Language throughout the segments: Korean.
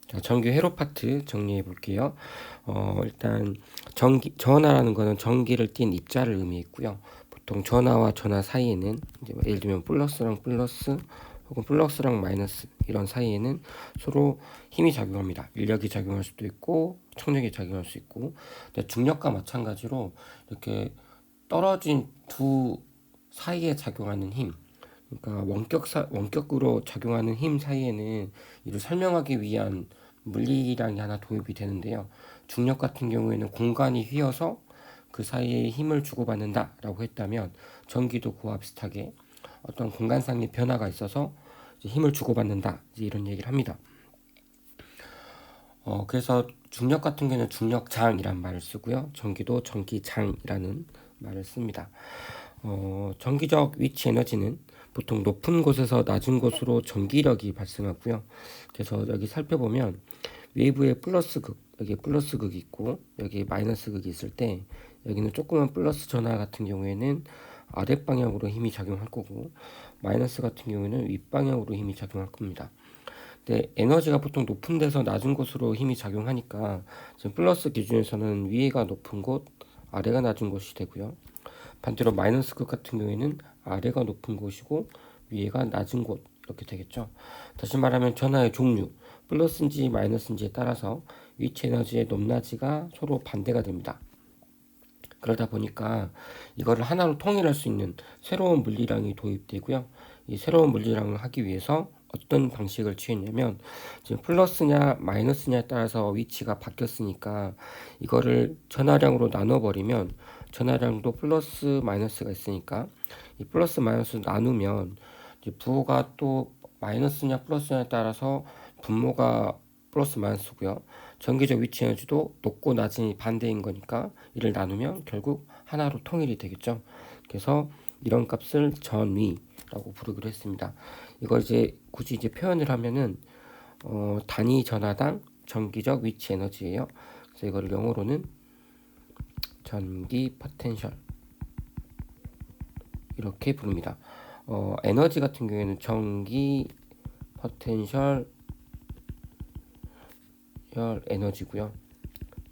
자, 전기 회로 파트 정리해 볼게요. 일단 전하라는 거는 전기를 띤 입자를 의미했고요. 보통 전하와 전하 사이에는 이제 예를 들면 플러스랑 플러스 혹은 플러스랑 마이너스 이런 사이에는 서로 힘이 작용합니다. 인력이 작용할 수도 있고 청력이 작용할 수 있고, 중력과 마찬가지로 이렇게 떨어진 두 사이에 작용하는 힘, 그러니까 원격으로 작용하는 힘 사이에는 이를 설명하기 위한 물리량이 하나 도입이 되는데요. 중력 같은 경우에는 공간이 휘어서 그 사이에 힘을 주고받는다라고 했다면, 전기도 그와 비슷하게 어떤 공간상의 변화가 있어서 힘을 주고받는다, 이제 이런 얘기를 합니다. 그래서 중력 같은 경우는 중력장이란 말을 쓰고요. 전기도 전기장이라는 말을 씁니다. 전기적 위치 에너지는 보통 높은 곳에서 낮은 곳으로 전기력이 발생하고요. 그래서 여기 살펴보면 웨이브에 플러스 극, 여기 플러스 극이 있고 여기 마이너스 극이 있을 때, 여기는 조그만 플러스 전하 같은 경우에는 아랫방향으로 힘이 작용할 거고, 마이너스 같은 경우에는 윗방향으로 힘이 작용할 겁니다. 근데 에너지가 보통 높은 데서 낮은 곳으로 힘이 작용하니까 지금 플러스 기준에서는 위에가 높은 곳, 아래가 낮은 곳이 되고요. 반대로 마이너스 극 같은 경우에는 아래가 높은 곳이고 위에가 낮은 곳, 이렇게 되겠죠. 다시 말하면 전하의 종류, 플러스인지 마이너스인지에 따라서 위치 에너지의 높낮이가 서로 반대가 됩니다. 그러다 보니까 이거를 하나로 통일할 수 있는 새로운 물리량이 도입되고요. 이 새로운 물리량을 하기 위해서 어떤 방식을 취했냐면, 지금 플러스냐 마이너스냐에 따라서 위치가 바뀌었으니까 이거를 전하량으로 나눠버리면, 전하량도 플러스 마이너스가 있으니까 이 플러스 마이너스 나누면 이제 부호가 또 마이너스냐 플러스냐에 따라서 분모가 플러스 마이너스고요. 전기적 위치 에너지도 높고 낮이 반대인 거니까 이를 나누면 결국 하나로 통일이 되겠죠. 그래서 이런 값을 전위라고 부르기로 했습니다. 이걸 이제 굳이 이제 표현을 하면은 단위 전하당 전기적 위치 에너지예요. 그래서 이거를 영어로는 전기 포텐셜 이렇게 부릅니다. 에너지 같은 경우에는 전기 포텐셜 에너지고요.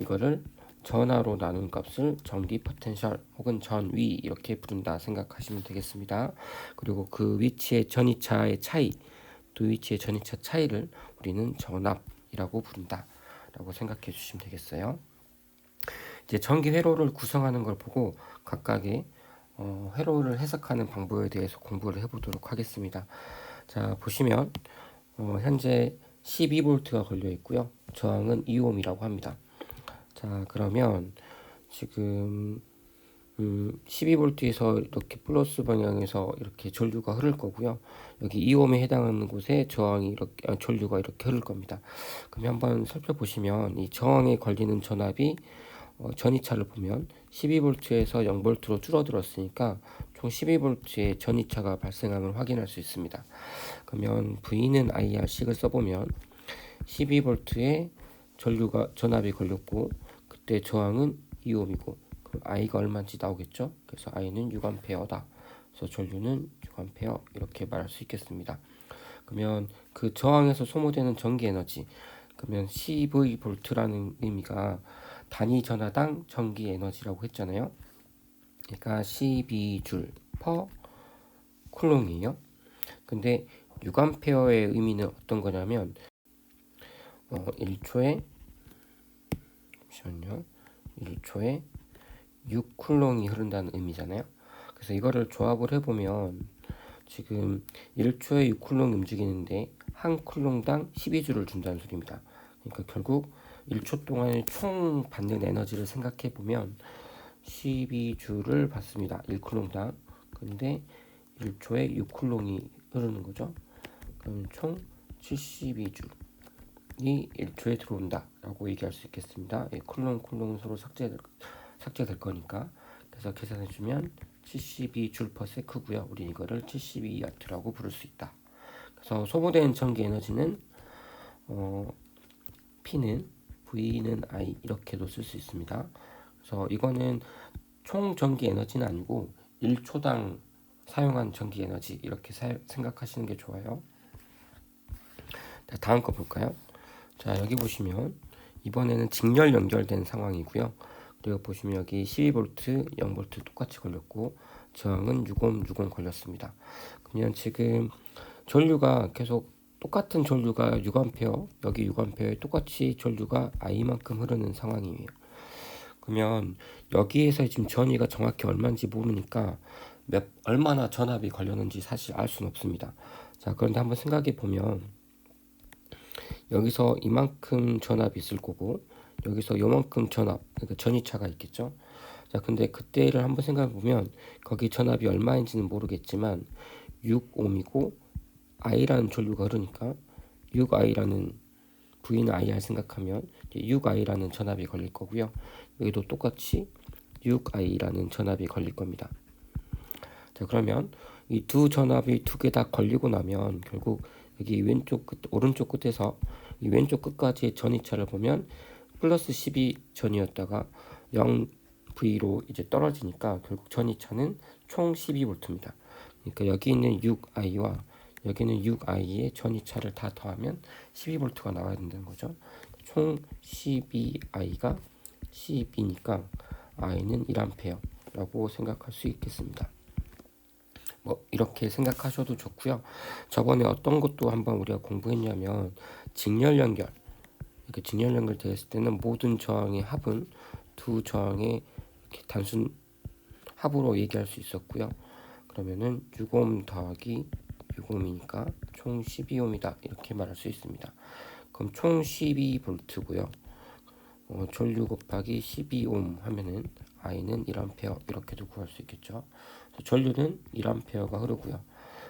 이거를 전하로 나눈 값을 전기 포텐셜 혹은 전위 이렇게 부른다 생각하시면 되겠습니다. 그리고 그 위치의 전위차의 차이, 두 위치의 전위차 차이를 우리는 전압이라고 부른다 라고 생각해 주시면 되겠어요. 이제 전기 회로를 구성하는 걸 보고 각각의 회로를 해석하는 방법에 대해서 공부를 해보도록 하겠습니다. 자, 보시면 현재 12V가 걸려 있고요. 저항은 2ohm이라고 합니다. 자, 그러면 지금 12V에서 이렇게 플러스 방향에서 이렇게 전류가 흐를 거고요. 여기 2ohm에 해당하는 곳에 저항이 이렇게 전류가 이렇게 흐를 겁니다. 그럼 한번 살펴보시면 이 저항에 걸리는 전압이 전이차를 보면 12V에서 0V로 줄어들었으니까 총 12V의 전이차가 발생함을 확인할 수 있습니다. 그러면 V는 IR식을 써보면 12V에 전압이 걸렸고 그때 저항은 2ohm이고 그 I가 얼마인지 나오겠죠. 그래서 I는 6A다. 그래서 전류는 6A 이렇게 말할 수 있겠습니다. 그러면 그 저항에서 소모되는 전기 에너지, 그러면 CVV라는 의미가 단위 전하당 전기 에너지라고 했잖아요. 그러니까 12줄 퍼 쿨롱이에요. 근데 6A의 의미는 어떤 거냐면 1초에 잠시만요. 1초에 6쿨롱이 흐른다는 의미잖아요. 그래서 이거를 조합을 해보면 지금 1초에 6쿨롱이 움직이는데 한 쿨롱당 12줄을 준다는 소리입니다. 그러니까 결국 1초 동안에 총 받는 에너지를 생각해 보면 12줄을 받습니다. 1쿨롱당. 근데 1초에 6쿨롱이 흐르는 거죠. 그럼 총 72줄이 1초에 들어온다 라고 얘기할 수 있겠습니다. 쿨롱은 서로 삭제될 거니까. 그래서 계산해 주면 72줄/세크고요. 우리 이거를 72와트라고 부를 수 있다. 그래서 소모된 전기 에너지는 P는 V는 I 이렇게도 쓸 수 있습니다. 그래서 이거는 총 전기 에너지는 아니고 1초당 사용한 전기 에너지 이렇게 생각하시는 게 좋아요. 다음 거 볼까요? 자, 여기 보시면 이번에는 직렬 연결된 상황이고요. 그리고 보시면 여기 12V, 0V 똑같이 걸렸고 저항은 6옴, 6옴 걸렸습니다. 그러면 지금 전류가 계속 똑같은 전류가 6A, 여기 6A에 똑같이 전류가 I만큼 흐르는 상황이에요. 그러면 여기에서 지금 전위가 정확히 얼마인지 모르니까 얼마나 전압이 걸렸는지 사실 알 수는 없습니다. 자, 그런데 한번 생각해 보면 여기서 이만큼 전압이 있을 거고 여기서 요만큼 전압, 그러니까 전위차가 있겠죠. 자, 근데 그때를 한번 생각해 보면 거기 전압이 얼마인지는 모르겠지만 6옴이고 I라는 전류가 흐르니까 6I라는 V는 IR 생각하면 6I라는 전압이 걸릴 거고요. 여기도 똑같이 6I라는 전압이 걸릴 겁니다. 자, 그러면 이 두 전압이 두 개 다 걸리고 나면 결국 여기 왼쪽 끝, 오른쪽 끝에서 이 왼쪽 끝까지의 전이차를 보면 플러스 12 전이었다가 0V로 이제 떨어지니까 결국 전이차는 총 12V입니다. 그러니까 여기 있는 6I와 여기는 6I의 전이차를 다 더하면 12V가 나와야 된다는 거죠. 총 12I가 12니까 I는 1A라고 생각할 수 있겠습니다. 뭐 이렇게 생각하셔도 좋고요. 저번에 어떤 것도 한번 우리가 공부했냐면 직렬 연결. 이렇게 직렬 연결되었을 때는 모든 저항의 합은 두 저항의 이렇게 단순 합으로 얘기할 수 있었고요. 그러면은 6옴 더하기 6옴이니까 총 12옴이다 이렇게 말할 수 있습니다. 그럼 총 12V고요. 전류 곱하기 12옴 하면은 I는 1A 이렇게도 구할 수 있겠죠. 전류는 1A가 흐르고요.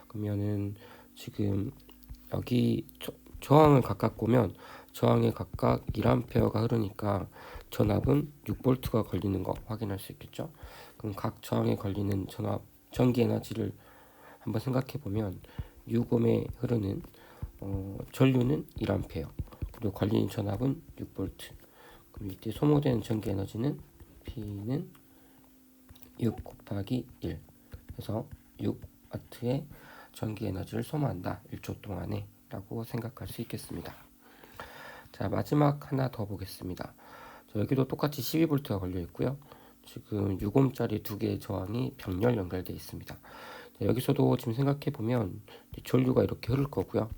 그러면은 지금 여기 저항을 각각 보면 저항에 각각 1A가 흐르니까 전압은 6V가 걸리는 거 확인할 수 있겠죠. 그럼 각 저항에 걸리는 전압 전기 에너지를 한번 생각해 보면 6옴에 흐르는 전류는 1A 그리고 걸리는 전압은 6V. 그럼 이때 소모되는 전기 에너지는 P는 6 곱하기 1 그래서 6W의 전기 에너지를 소모한다 1초 동안에 라고 생각할 수 있겠습니다. 자, 마지막 하나 더 보겠습니다. 여기도 똑같이 12V가 걸려 있고요. 지금 6옴짜리 두 개의 저항이 병렬 연결되어 있습니다. 자, 여기서도 지금 생각해 보면 전류가 이렇게 흐를 거고요.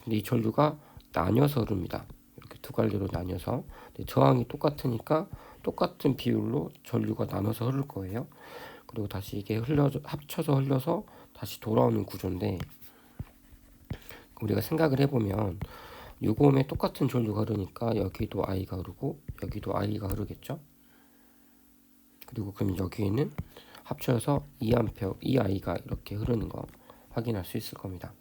근데 이 전류가 나뉘어서 흐릅니다. 이렇게 두 갈래로 나뉘어서 저항이 똑같으니까 똑같은 비율로 전류가 나눠서 흐를 거예요. 그리고 다시 이게 합쳐서 흘러서 다시 돌아오는 구조인데 우리가 생각을 해보면 6옴에 똑같은 전류가 흐르니까 여기도 I가 흐르고 여기도 I가 흐르겠죠. 그리고 그럼 여기에는 합쳐서 2A, 2I가 이렇게 흐르는 거 확인할 수 있을 겁니다.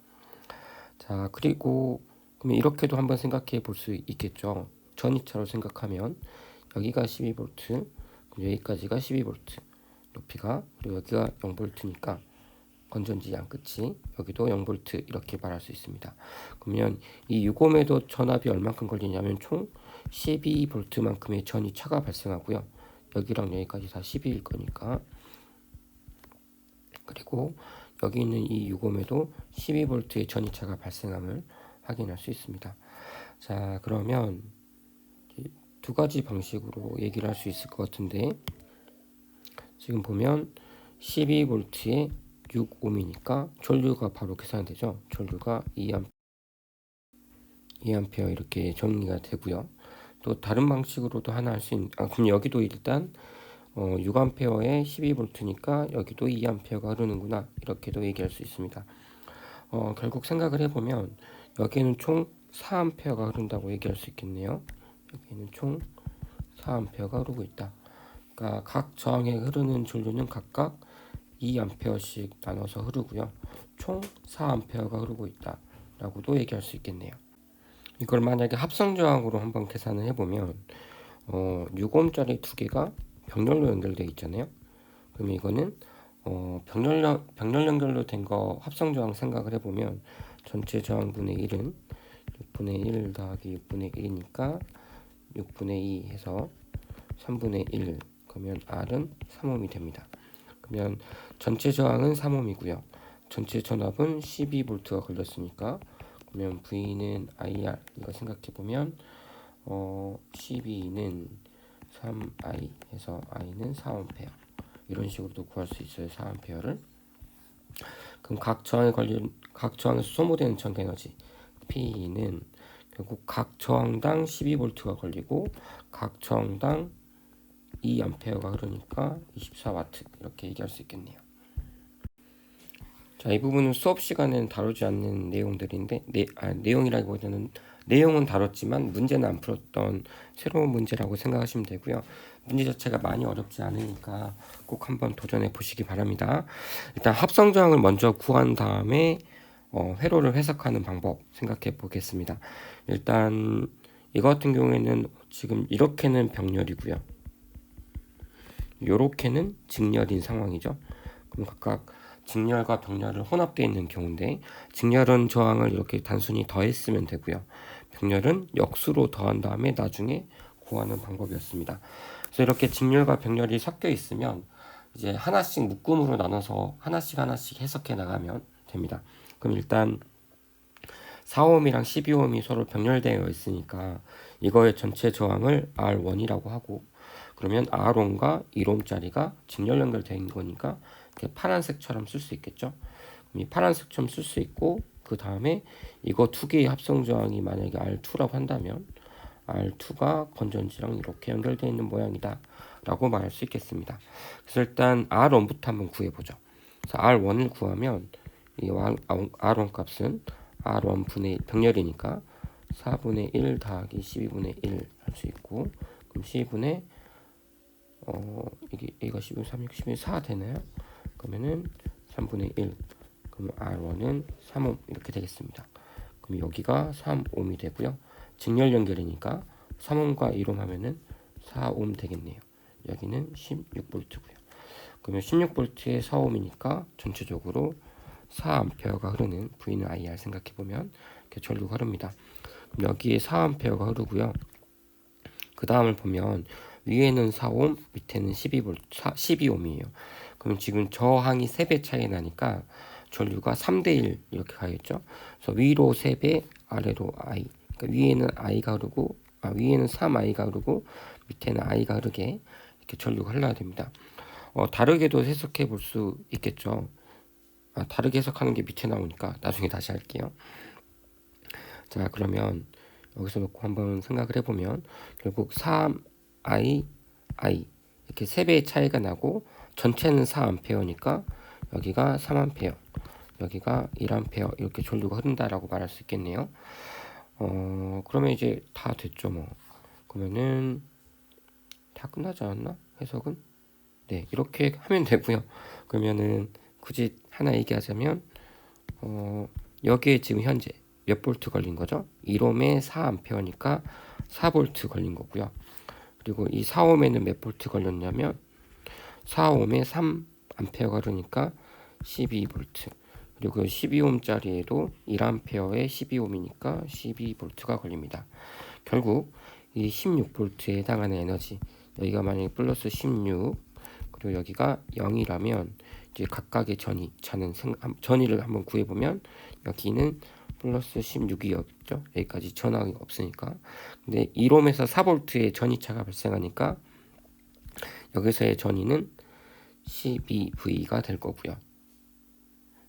자, 그리고 그러면 이렇게도 한번 생각해 볼 수 있겠죠. 전이차로 생각하면 여기가 12V, 여기까지가 12V, 높이가 그리고 여기가 0V니까 건전지 양 끝이 여기도 0V 이렇게 말할 수 있습니다. 그러면 이 6옴에도 전압이 얼만큼 걸리냐면 총 12V만큼의 전이차가 발생하고요. 여기랑 여기까지 다 12일 거니까 그리고 여기 있는 이 6옴에도 12V의 전이차가 발생함을 확인할 수 있습니다. 자, 그러면 두 가지 방식으로 얘기를 할 수 있을 것 같은데 지금 보면 12V에 6옴이니까 전류가 바로 계산이 되죠. 전류가 2A 이렇게 정리가 되고요. 또 다른 방식으로도 하나 할 수 있는 그럼 여기도 일단 6A에 12V니까 여기도 2A가 흐르는구나 이렇게도 얘기할 수 있습니다. 결국 생각을 해보면 여기에는 총 4A가 흐른다고 얘기할 수 있겠네요. 여기에는 총 4A가 흐르고 있다. 그러니까 각 저항에 흐르는 전류는 각각 2A씩 나눠서 흐르고요. 총 4A가 흐르고 있다 라고도 얘기할 수 있겠네요. 이걸 만약에 합성저항으로 한번 계산을 해보면 6옴짜리 두 개가 병렬로 연결되어 있잖아요. 그럼 이거는 병렬 연결로 된 거 합성저항 생각을 해보면 전체 저항분의 1은 6분의 1 더하기 6분의 1이니까 6분의 2 해서 3분의 1 그러면 R은 3옴이 됩니다. 그러면 전체 저항은 3옴이고요. 전체 전압은 12V가 걸렸으니까 그러면 V는 IR 이거 생각해 보면 12는 3I 해서 I는 4A 이런 식으로도 구할 수 있어요. 4A를. 그럼 각 저항에서 소모되는 전기 에너지 P는 결국 각 저항당 12V가 걸리고 각 저항당 2A가 흐르니까 24W 이렇게 얘기할 수 있겠네요. 자, 이 부분은 수업 시간에는 다루지 않는 내용들인데 내용이라기보다는 내용은 다뤘지만 문제는 안 풀었던 새로운 문제라고 생각하시면 되고요. 문제 자체가 많이 어렵지 않으니까 꼭 한번 도전해 보시기 바랍니다. 일단 합성 저항을 먼저 구한 다음에 회로를 해석하는 방법 생각해 보겠습니다. 일단 이거 같은 경우에는 지금 이렇게는 병렬이고요. 요렇게는 직렬인 상황이죠. 그럼 각각 직렬과 병렬을 혼합되어 있는 경우인데 직렬은 저항을 이렇게 단순히 더했으면 되고요. 병렬은 역수로 더한 다음에 나중에 구하는 방법이었습니다. 그래서 이렇게 직렬과 병렬이 섞여 있으면 이제 하나씩 묶음으로 나눠서 하나씩 해석해 나가면 됩니다. 그럼 일단 4옴이랑 12옴이 서로 병렬되어 있으니까 이거의 전체 저항을 R1이라고 하고 그러면 R온과 1옴짜리가 직렬 연결된 거니까 이렇게 파란색처럼 쓸 수 있겠죠. 이 파란색처럼 쓸 수 있고 그 다음에 이거 두 개의 합성 저항이 만약에 R2라고 한다면 R2가 건전지랑 이렇게 연결되어 있는 모양이다 라고 말할 수 있겠습니다. 그래서 일단 R1부터 한번 구해보죠. 그래서 R1을 구하면 이 R1 값은 R1 분의 병렬이니까 4분의 1 더하기 12분의 1 할 수 있고 그럼 12분의 이거 12, 3, 6, 12, 4 되나요? 그러면은 3분의 1 그럼 R1은 3옴 이렇게 되겠습니다. 그럼 여기가 3옴이 되고요. 직렬 연결이니까 3옴과 1옴 하면은 4옴 되겠네요. 여기는 16V고요. 그러면 16V에 4옴이니까 전체적으로 4A가 흐르는 V는 IR 생각해보면 이렇게 전류가 흐릅니다. 그럼 여기에 4A가 흐르고요. 그 다음을 보면 위에는 4옴, 밑에는 12옴이에요. 그럼 지금 저항이 3배 차이 나니까 전류가 3대1 이렇게 가겠죠. 그래서 위로 3배, 아래로 I. 그러니까 위에는 I가 흐르고, 위에는 3I가 흐르고, 밑에는 I가 흐르게 이렇게 전류가 흘러야 됩니다. 다르게도 해석해 볼 수 있겠죠. 다르게 해석하는 게 밑에 나오니까 나중에 다시 할게요. 자, 그러면 여기서 놓고 한번 생각을 해보면 결국 3I, I 이렇게 3배의 차이가 나고 전체는 4A니까 여기가 3A, 여기가 1A 이렇게 전류가 흐른다라고 말할 수 있겠네요. 그러면 이제 다 됐죠 뭐. 그러면은 다 끝나지 않았나? 해석은? 네, 이렇게 하면 되고요. 그러면은 굳이 하나 얘기하자면 여기에 지금 현재 몇 볼트 걸린 거죠? 1옴에 4A니까 4볼트 걸린 거고요. 그리고 이 4옴에는 몇 볼트 걸렸냐면 4옴에 3A가 흐르니까 12볼트. 그리고 12옴짜리에도 1A에 12옴이니까 12볼트가 걸립니다. 결국 이 16볼트에 해당하는 에너지 여기가 만약에 플러스 16 그리고 여기가 0이라면 이제 각각의 전위를 한번 구해보면 여기는 플러스 16이었죠. 여기까지 전압이 없으니까. 근데 1옴에서 4볼트의 전위차가 발생하니까 여기서의 전위는 12V가 될 거고요.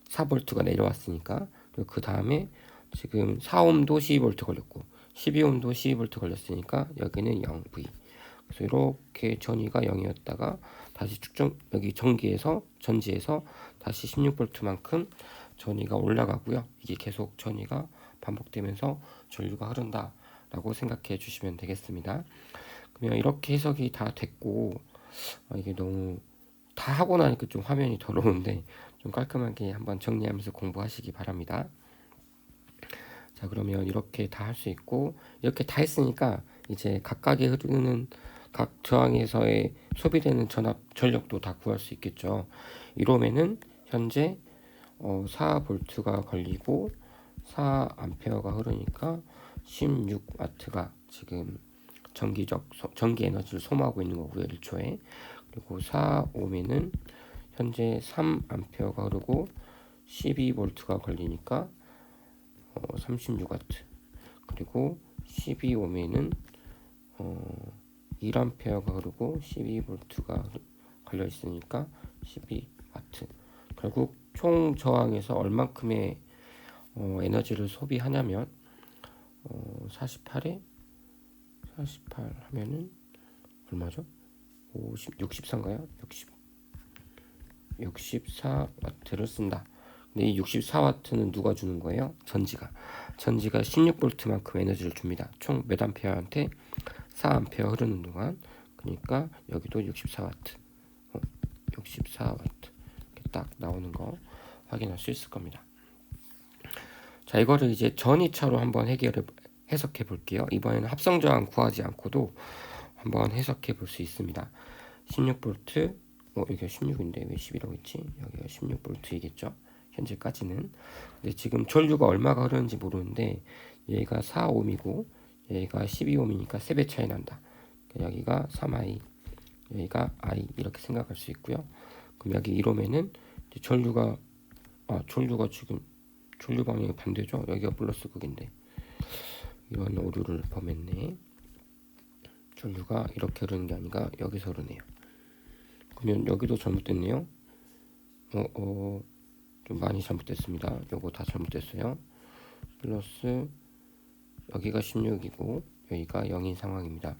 4볼트가 내려왔으니까. 그리고 그 다음에 지금 4옴도 12볼트 걸렸고 12옴도 12볼트 걸렸으니까 여기는 0V. 그래서 이렇게 전위가 0이었다가 다시 여기 전지에서 다시 16볼트만큼 전위가 올라가고요. 이게 계속 전위가 반복되면서 전류가 흐른다라고 생각해 주시면 되겠습니다. 그러면 이렇게 해석이 다 됐고 이게 너무 다 하고 나니까 좀 화면이 더러운데 좀 깔끔하게 한번 정리하면서 공부하시기 바랍니다. 자, 그러면 이렇게 다 할 수 있고 이렇게 다 했으니까 이제 각각의 흐르는 각 저항에서의 소비되는 전력도 다 구할 수 있겠죠. 이러면은 현재 4볼트가 걸리고 4A가 흐르니까 16W가 지금 전기 에너지를 소모하고 있는 거고요. 1초에. 그리고 4옴에는 현재 3A가 흐르고 12V가 걸리니까 36W. 그리고 12ohm에는 1A가 흐르고 12V가 걸려 있으니까 12W. 결국 총 저항에서 얼만큼의 에너지를 소비하냐면 48에 48 하면은 얼마죠? 64인가요? 64W를 쓴다. 근데 이 64W는 누가 주는 거예요? 전지가 16V만큼 에너지를 줍니다. 총 몇 암페어한테? 4A 흐르는 동안. 그러니까 여기도 64W. 64W 이렇게 딱 나오는 거 확인할 수 있을 겁니다. 자, 이거를 이제 전이차로 한번 해석해 볼게요. 이번에는 합성 저항 구하지 않고도 한번 해석해 볼 수 있습니다. 16V, 여기가 16인데 왜 10이라고 했지? 여기가 16V이겠죠? 현재까지는. 근데 지금 전류가 얼마가 흐르는지 모르는데 얘가 4ohm이고 얘가 12ohm이니까 3배 차이 난다. 여기가 3i, 여기가 i 이렇게 생각할 수 있고요. 그럼 여기 1ohm에는 전류가 지금 전류 방향이 반대죠. 여기가 플러스 극인데 이건 오류를 범했네. 전류가 이렇게 흐르는 게 아니라 여기서 흐르네요. 그러면 여기도 잘못됐네요. 좀 많이 잘못됐습니다. 요거 다 잘못됐어요. 플러스 여기가 16이고 여기가 0인 상황입니다.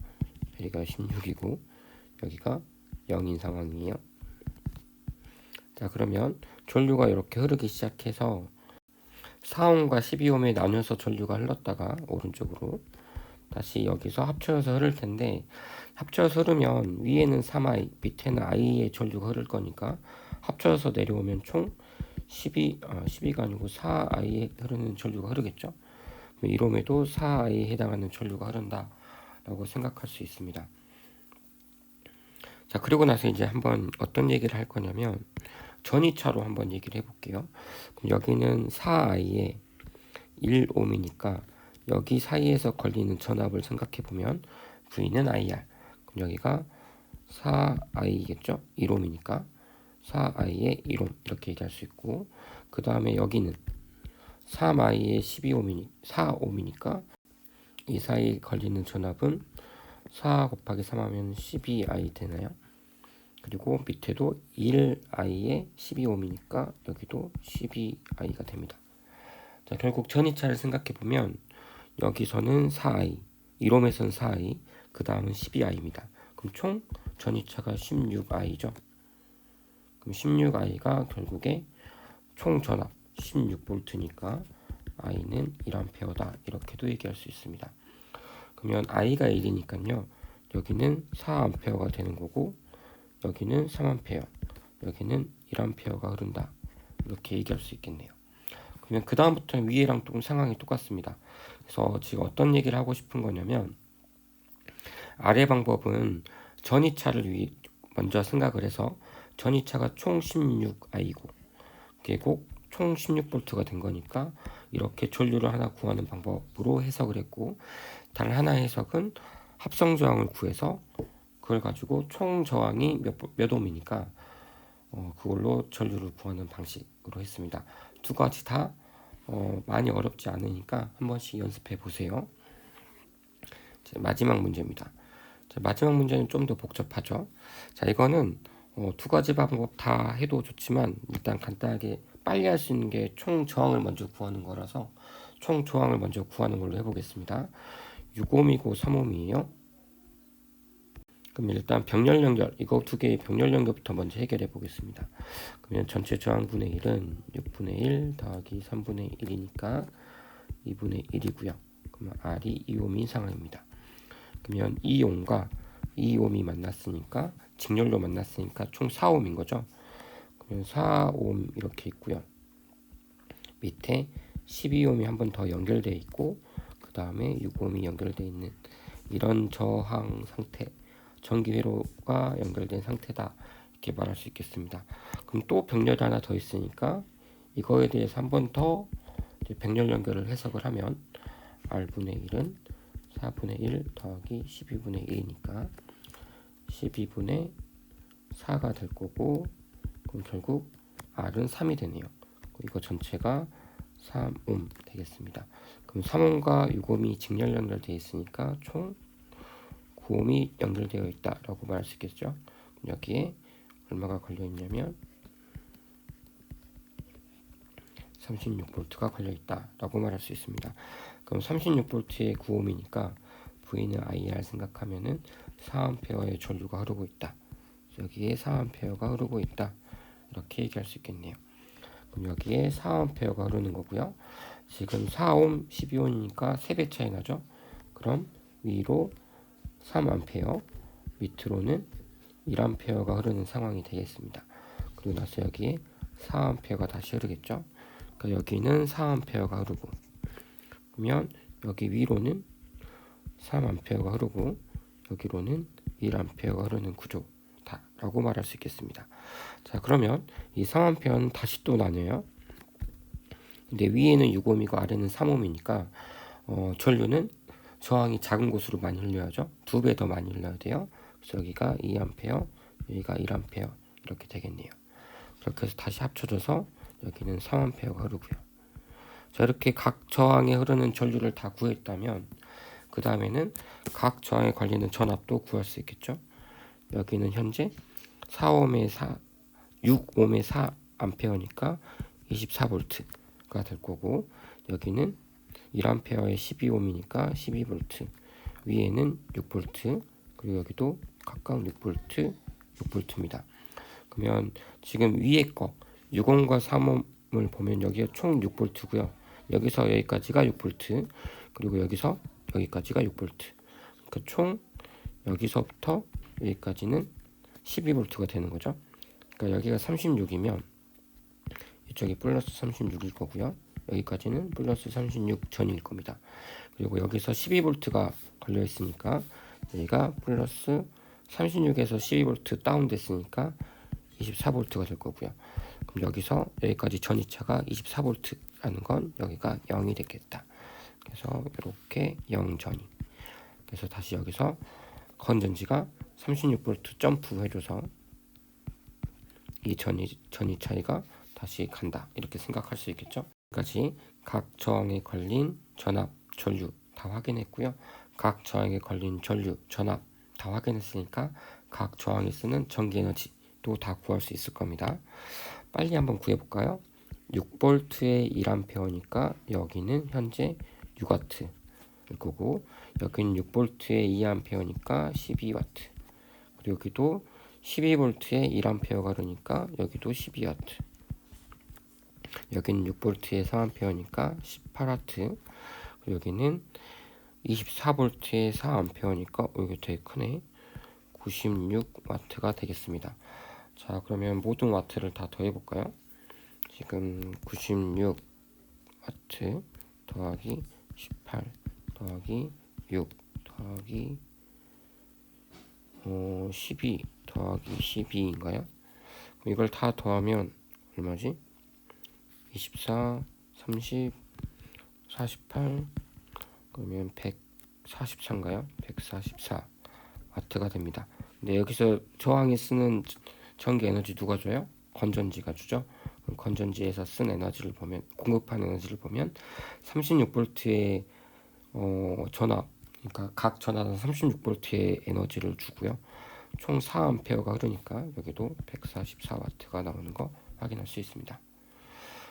여기가 16이고 여기가 0인 상황이에요. 자, 그러면 전류가 이렇게 흐르기 시작해서 4ohm과 12ohm에 나눠서 전류가 흘렀다가 오른쪽으로 다시 여기서 합쳐서 흐를 텐데, 합쳐서 흐르면 위에는 3i, 밑에는 i의 전류가 흐를 거니까 합쳐서 내려오면 총 12가 아니고 4i에 흐르는 전류가 흐르겠죠. 1ohm에도 4i에 해당하는 전류가 흐른다 라고 생각할 수 있습니다. 자, 그리고 나서 이제 한번 어떤 얘기를 할 거냐면 전이차로 한번 얘기를 해볼게요. 그럼 여기는 4i에 1ohm이니까 여기 사이에서 걸리는 전압을 생각해 보면 V는 IR. 그럼 여기가 4i겠죠? 1ohm이니까 4i에 1ohm 이렇게 얘기할 수 있고, 그 다음에 여기는 3i에 4ohm이니까 이 사이에 걸리는 전압은 4 곱하기 3 하면 12i 되나요? 그리고 밑에도 1i에 12ohm이니까 여기도 12i가 됩니다. 자, 결국 전이차를 생각해 보면 여기서는 4i, 1ohm에서는 4i, 그 다음은 12i입니다. 그럼 총 전이차가 16i죠. 그럼 16i가 결국에 총 전압 16V니까 i는 1A다. 이렇게도 얘기할 수 있습니다. 그러면 i가 1이니까요. 여기는 4A가 되는 거고 여기는 3A, 여기는 1A가 흐른다. 이렇게 얘기할 수 있겠네요. 그러면 그 다음부터는 위에랑 조금 상황이 똑같습니다. 그래서 지금 어떤 얘기를 하고 싶은 거냐면, 아래 방법은 전이차를 먼저 생각을 해서 전이차가 총 16i고 그리고 총 16V가 된 거니까 이렇게 전류를 하나 구하는 방법으로 해석을 했고, 단 하나의 해석은 합성 저항을 구해서 그걸 가지고 총 저항이 몇 ohm이니까 그걸로 전류를 구하는 방식으로 했습니다. 두 가지 다 많이 어렵지 않으니까 한 번씩 연습해 보세요. 마지막 문제입니다. 자, 마지막 문제는 좀 더 복잡하죠. 자, 이거는 두 가지 방법 다 해도 좋지만 일단 간단하게 빨리 할 수 있는 게 총 저항을 먼저 구하는 거라서 총 저항을 먼저 구하는 걸로 해보겠습니다. 6ohm이고 3ohm이에요. 그럼 일단 병렬 연결, 이거 두 개의 병렬 연결부터 먼저 해결해 보겠습니다. 그러면 전체 저항분의 1은 6분의 1 더하기 3분의 1이니까 2분의 1이고요. 그러면 R이 2ohm인 상황입니다. 그러면 2ohm과 2ohm이 만났으니까 직렬로 만났으니까 총 4ohm인 거죠. 그러면 4ohm 이렇게 있고요. 밑에 12ohm이 한 번 더 연결되어 있고 그 다음에 6ohm이 연결되어 있는 이런 저항 상태, 전기 회로가 연결된 상태다 이렇게 말할 수 있겠습니다. 그럼 또 병렬이 하나 더 있으니까 이거에 대해서 한 번 더 병렬 연결을 해석을 하면 R분의 1은 4분의 1 더하기 12분의 1이니까 12분의 4가 될 거고, 그럼 결국 R은 3이 되네요. 이거 전체가 3옴 되겠습니다. 그럼 3옴과 6옴이 직렬 연결되어 있으니까 총 9옴이 연결되어 있다라고 말할 수 있겠죠. 여기에 얼마가 걸려 있냐면 36V가 걸려 있다라고 말할 수 있습니다. 그럼 36V에 9옴이니까 V는 IR 생각하면은 4A의 전류가 흐르고 있다. 여기에 4A가 흐르고 있다. 이렇게 얘기할 수 있겠네요. 그럼 여기에 4A가 흐르는 거고요. 지금 4옴, 12옴이니까 3배 차이 나죠. 그럼 위로 3A, 밑으로는 1A가 흐르는 상황이 되겠습니다. 그리고 나서 여기에 4A가 다시 흐르겠죠. 그러니까 여기는 4A가 흐르고, 그러면 여기 위로는 3A가 흐르고 여기로는 1A가 흐르는 구조다라고 말할 수 있겠습니다. 자, 그러면 이 3A는 다시 또 나뉘어요. 근데 위에는 6옴이고 아래는 3옴이니까 전류는 저항이 작은 곳으로 많이 흘려야죠. 2배 더 많이 흘려야 돼요. 그래서 여기가 2A, 여기가 1A 이렇게 되겠네요. 그렇게 해서 다시 합쳐져서 여기는 3A가 흐르고요. 자, 이렇게 각 저항에 흐르는 전류를 다 구했다면 그 다음에는 각 저항에 걸리는 전압도 구할 수 있겠죠. 여기는 현재 4옴에 6옴에 4A니까 24V가 될 거고, 여기는 1A에 12옴이니까 12V, 위에는 6V, 그리고 여기도 각각 6V, 6V입니다. 그러면 지금 위에 거 6옴과 3옴을 보면 여기가 총 6V고요. 여기서 여기까지가 6V, 그리고 여기서 여기까지가 6V. 그러니까 총 여기서부터 여기까지는 12V가 되는 거죠. 그러니까 여기가 36이면 이쪽이 플러스 36일 거고요. 여기까지는 플러스 36 전일 겁니다. 그리고 여기서 12V가 걸려 있으니까 여기가 플러스 36에서 12V 다운 됐으니까 24V가 될 거고요. 그럼 여기서 여기까지 전이차가 24V라는 건 여기가 0이 되겠다. 그래서 이렇게 0전이. 그래서 다시 여기서 건전지가 36V 점프해줘서 이 전이 차이가 다시 간다. 이렇게 생각할 수 있겠죠. 여기까지 각 저항에 걸린 전압, 전류 다 확인했고요. 각 저항에 걸린 전류, 전압 다 확인했으니까 각 저항에 쓰는 전기 에너지도 다 구할 수 있을 겁니다. 빨리 한번 구해볼까요? 6V에 1A니까 여기는 현재 6W 일 거고, 여기는 6V에 2A니까 12W, 그리고 여기도 12V에 1A가 흐르니까 여기도 12W, 여기는 6V에 3A니까 18W, 그리고 여기는 24V에 4A니까 여기 되게 크네, 96W가 되겠습니다. 자, 그러면 모든 와트를 다 더해볼까요? 지금 96W 더하기 18 더하기 6 더하기 12 더하기 12인가요? 이걸 다 더하면 얼마지? 24, 30, 48, 그러면 144인가요? 144W가 됩니다. 근데 여기서 저항에 쓰는 전기 에너지 누가 줘요? 건전지가 주죠. 건전지에서 쓴 에너지를 보면, 공급한 에너지를 보면 36V의 전압, 그러니까 각 전압은 36V의 에너지를 주고요. 총 4A가 흐르니까 여기도 144W가 나오는 거 확인할 수 있습니다.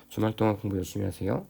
주말 동안 공부 열심히 하세요.